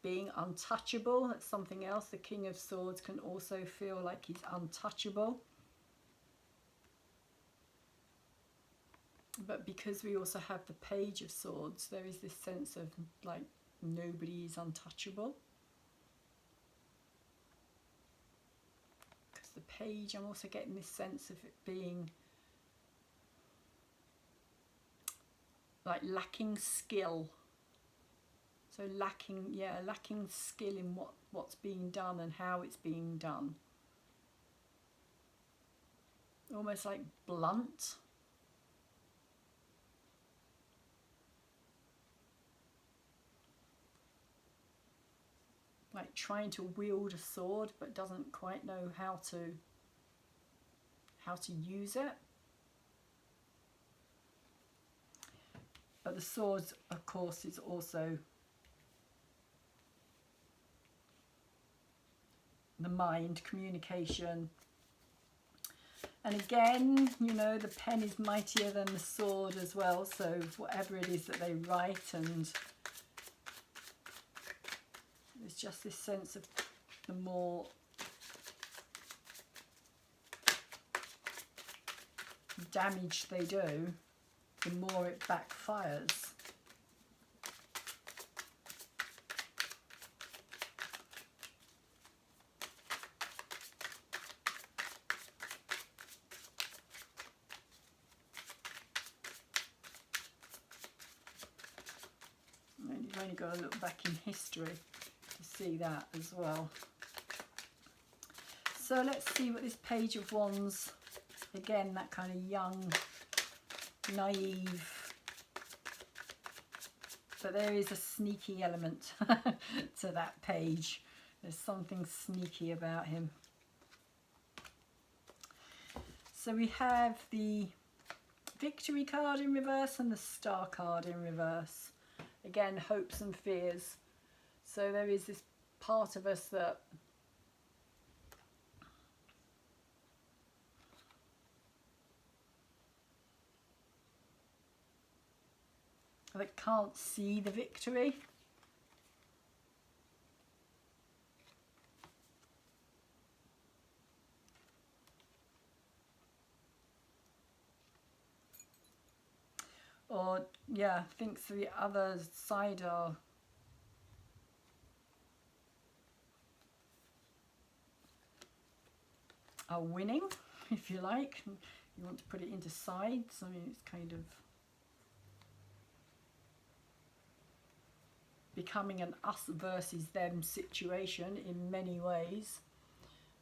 being untouchable. That's something else. The King of Swords can also feel like he's untouchable. But because we also have the Page of Swords, there is this sense of like nobody is untouchable. Because the Page, I'm also getting this sense of it being like lacking skill. So So lacking, yeah, lacking skill in what's being done and how it's being done. Almost like blunt. Like trying to wield a sword but doesn't quite know how to use it. But the sword, of course, is also the mind, communication. And again, you know, the pen is mightier than the sword as well. So whatever it is that they write, and there's just this sense of the more damage they do, the more it backfires. And you've only got to look back in history to see that as well. So let's see what this Page of Wands, again, that kind of young, naive, but there is a sneaky element to that page. There's something sneaky about him. So we have the Victory card in reverse and the Star card in reverse. Again, hopes and fears. So there is this part of us that can't see the victory. Or, yeah, thinks the other side are winning, if you like. You want to put it into sides. I mean, it's kind of becoming an us versus them situation in many ways.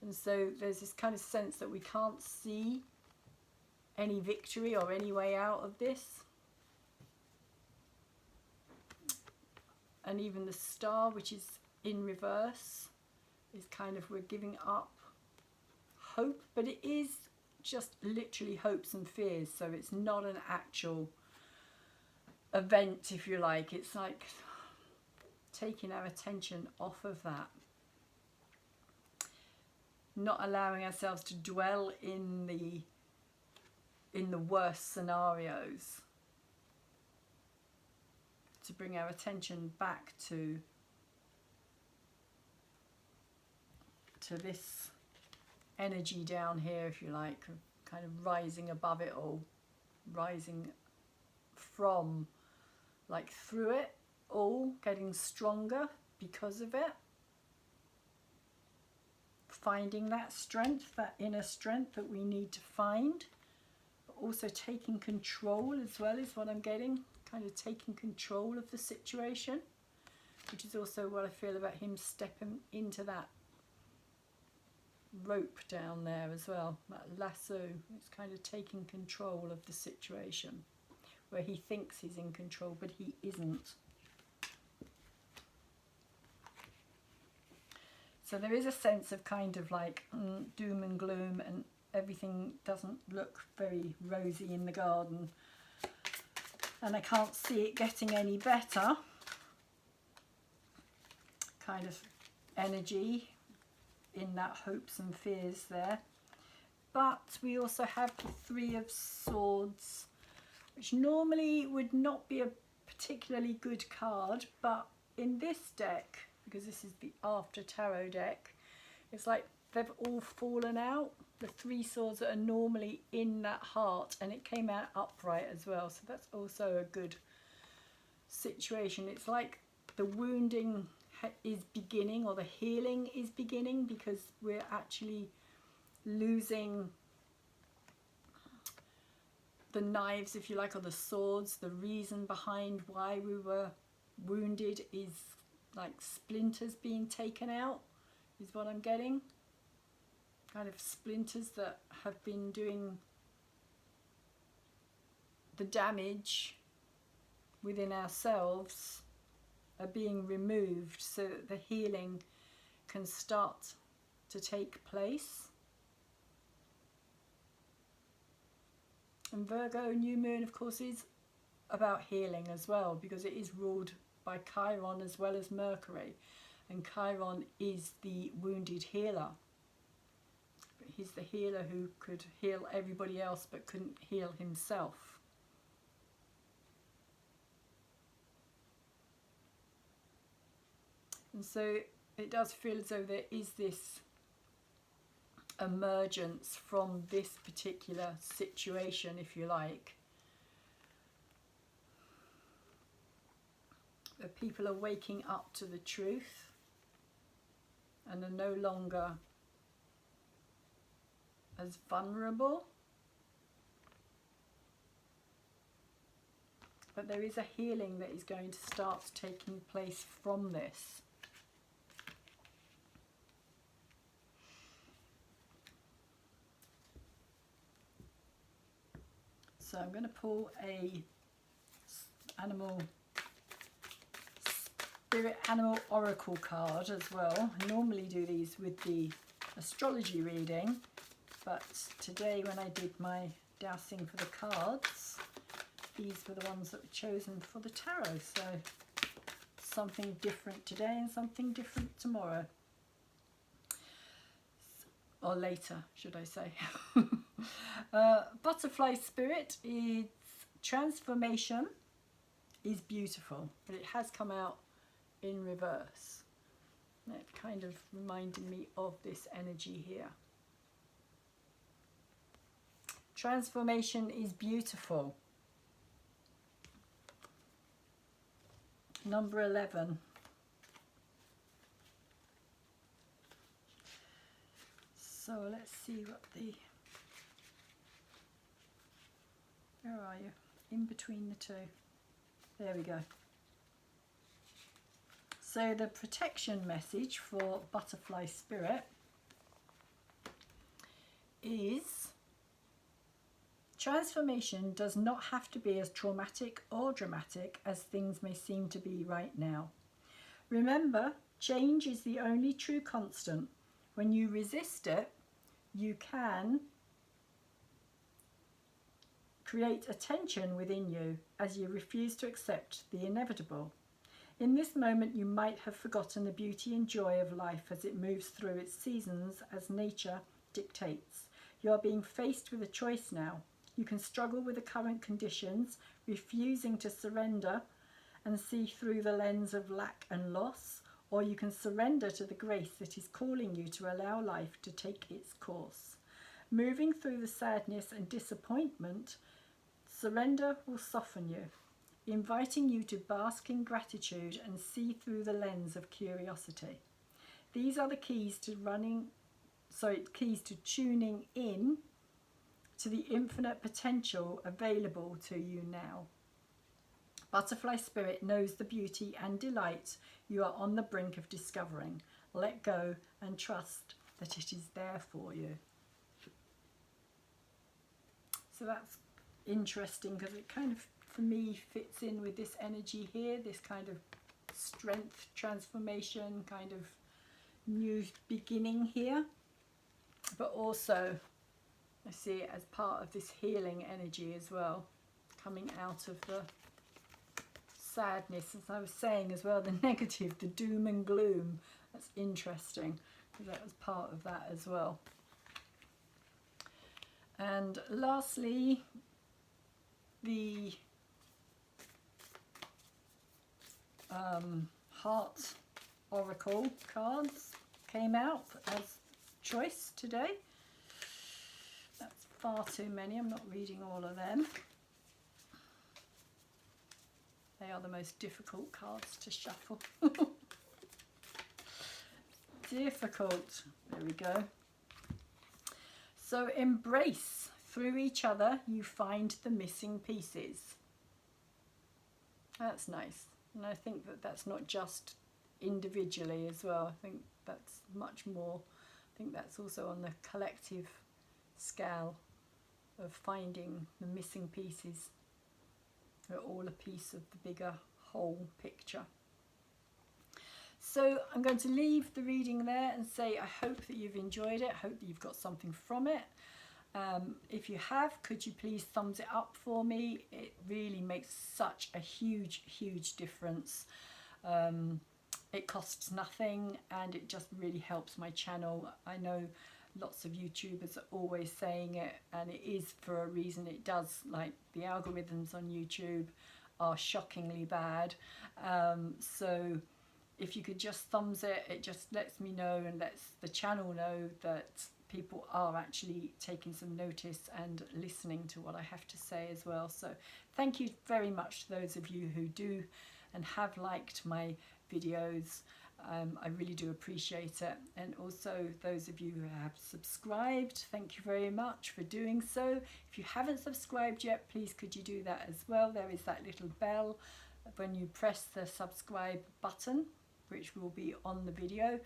And so there's this kind of sense that we can't see any victory or any way out of this. And even the Star, which is in reverse, is kind of, we're giving up hope, but it is just literally hopes and fears. So it's not an actual event, if you like. It's like taking our attention off of that, not allowing ourselves to dwell in the worst scenarios, to bring our attention back to this energy down here, if you like, kind of rising above it all, rising from, like, through it all, getting stronger because of it, finding that strength, that inner strength that we need to find, but also taking control as well is what I'm getting, kind of taking control of the situation, which is also what I feel about him stepping into that rope down there as well, that lasso. It's kind of taking control of the situation where he thinks he's in control, but he isn't. So there is a sense of kind of like doom and gloom, and everything doesn't look very rosy in the garden, and I can't see it getting any better kind of energy in that hopes and fears there. But we also have the Three of Swords, which normally would not be a particularly good card, but in this deck, because this is the After Tarot deck, it's like they've all fallen out. The Three Swords that are normally in that heart, and it came out upright as well, so that's also a good situation. It's like the wounding is beginning, or the healing is beginning, because we're actually losing the knives, if you like, or the swords, the reason behind why we were wounded is like splinters being taken out, is what I'm getting. Kind of splinters that have been doing the damage within ourselves are being removed so that the healing can start to take place. And Virgo new moon, of course, is about healing as well, because it is ruled by Chiron as well as Mercury, and Chiron is the wounded healer. But he's the healer who could heal everybody else but couldn't heal himself. And so it does feel as though there is this emergence from this particular situation, if you like. That people are waking up to the truth and are no longer as vulnerable. But there is a healing that is going to start taking place from this. So I'm going to pull a Spirit Animal Oracle card as well. I normally do these with the astrology reading, but today when I did my dowsing for the cards, these were the ones that were chosen for the tarot. So something different today and something different tomorrow. Or later, should I say. Butterfly Spirit, its transformation is beautiful, but it has come out in reverse. And it kind of reminded me of this energy here. Transformation is beautiful. Number 11. So let's see what the... Where are you? In between the two. There we go. So the protection message for Butterfly Spirit is: transformation does not have to be as traumatic or dramatic as things may seem to be right now. Remember, change is the only true constant. When you resist it, you can create a tension within you as you refuse to accept the inevitable. In this moment, you might have forgotten the beauty and joy of life as it moves through its seasons as nature dictates. You are being faced with a choice now. You can struggle with the current conditions, refusing to surrender and see through the lens of lack and loss, or you can surrender to the grace that is calling you to allow life to take its course. Moving through the sadness and disappointment, surrender will soften you, inviting you to bask in gratitude and see through the lens of curiosity. These are the keys to tuning in to the infinite potential available to you now. Butterfly Spirit knows the beauty and delight you are on the brink of discovering. Let go and trust that it is there for you. So that's interesting because it kind of, for me, fits in with this energy here, this kind of strength, transformation, kind of new beginning here. But also, I see it as part of this healing energy as well, coming out of the sadness, as I was saying as well, the negative, the doom and gloom. That's interesting because that was part of that as well. And lastly, the Heart Oracle cards came out as choice today. That's far too many. I'm not reading all of them. They are the most difficult cards to shuffle. Difficult. There we go. So embrace. Through each other, you find the missing pieces. That's nice. And I think that that's not just individually as well. I think that's much more. I think that's also on the collective scale of finding the missing pieces. They're all a piece of the bigger whole picture. So I'm going to leave the reading there and say I hope that you've enjoyed it. I hope that you've got something from it. If you have, could you please thumbs it up for me? It really makes such a huge difference. It costs nothing and it just really helps my channel. I know lots of YouTubers are always saying it, and it is for a reason. It does, like, the algorithms on YouTube are shockingly bad. So if you could just thumbs it, it just lets me know and lets the channel know that people are actually taking some notice and listening to what I have to say as well. So thank you very much to those of you who do and have liked my videos. I really do appreciate it. And also those of you who have subscribed, thank you very much for doing so. If you haven't subscribed yet, please could you do that as well. There is that little bell when you press the subscribe button, which will be on the video.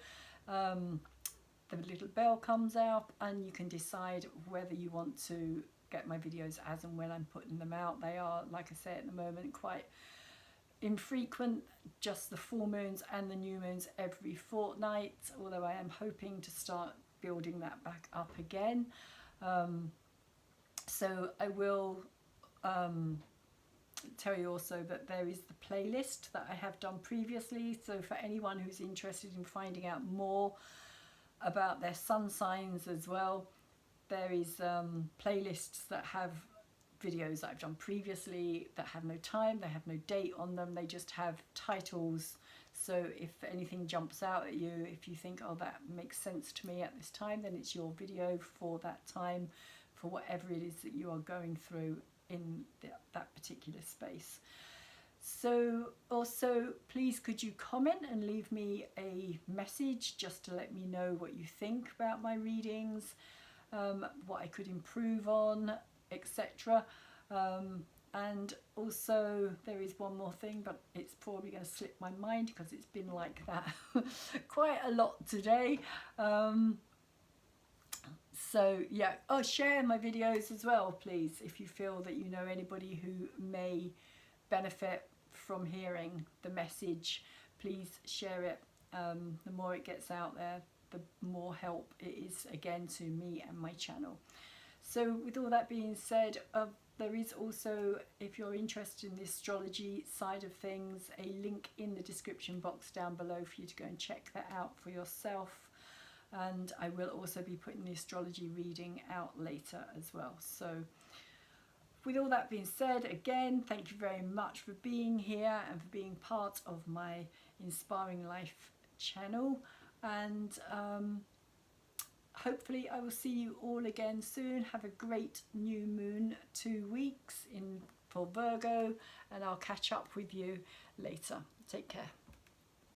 The little bell comes out and you can decide whether you want to get my videos as and when I'm putting them out. They are, like I say, at the moment quite infrequent, just the full moons and the new moons every fortnight, although I am hoping to start building that back up again. So I will tell you also that there is the playlist that I have done previously, so for anyone who's interested in finding out more about their sun signs as well, there is playlists that have videos that I've done previously that have no time, they have no date on them, they just have titles. So if anything jumps out at you, if you think, oh, that makes sense to me at this time, then it's your video for that time, for whatever it is that you are going through in that particular space. So also, please could you comment and leave me a message just to let me know what you think about my readings, what I could improve on, etc. And also there is one more thing, but it's probably going to slip my mind because it's been like that quite a lot today. So yeah, share my videos as well, please, if you feel that you know anybody who may benefit from hearing the message. Please share it. The more it gets out there, the more help it is again to me and my channel. So with all that being said, there is also, if you're interested in the astrology side of things, a link in the description box down below for you to go and check that out for yourself. And I will also be putting the astrology reading out later as well. So with all that being said, again, thank you very much for being here and for being part of my Inspiring Life channel. And hopefully I will see you all again soon. Have a great new moon 2 weeks for Virgo, and I'll catch up with you later. Take care.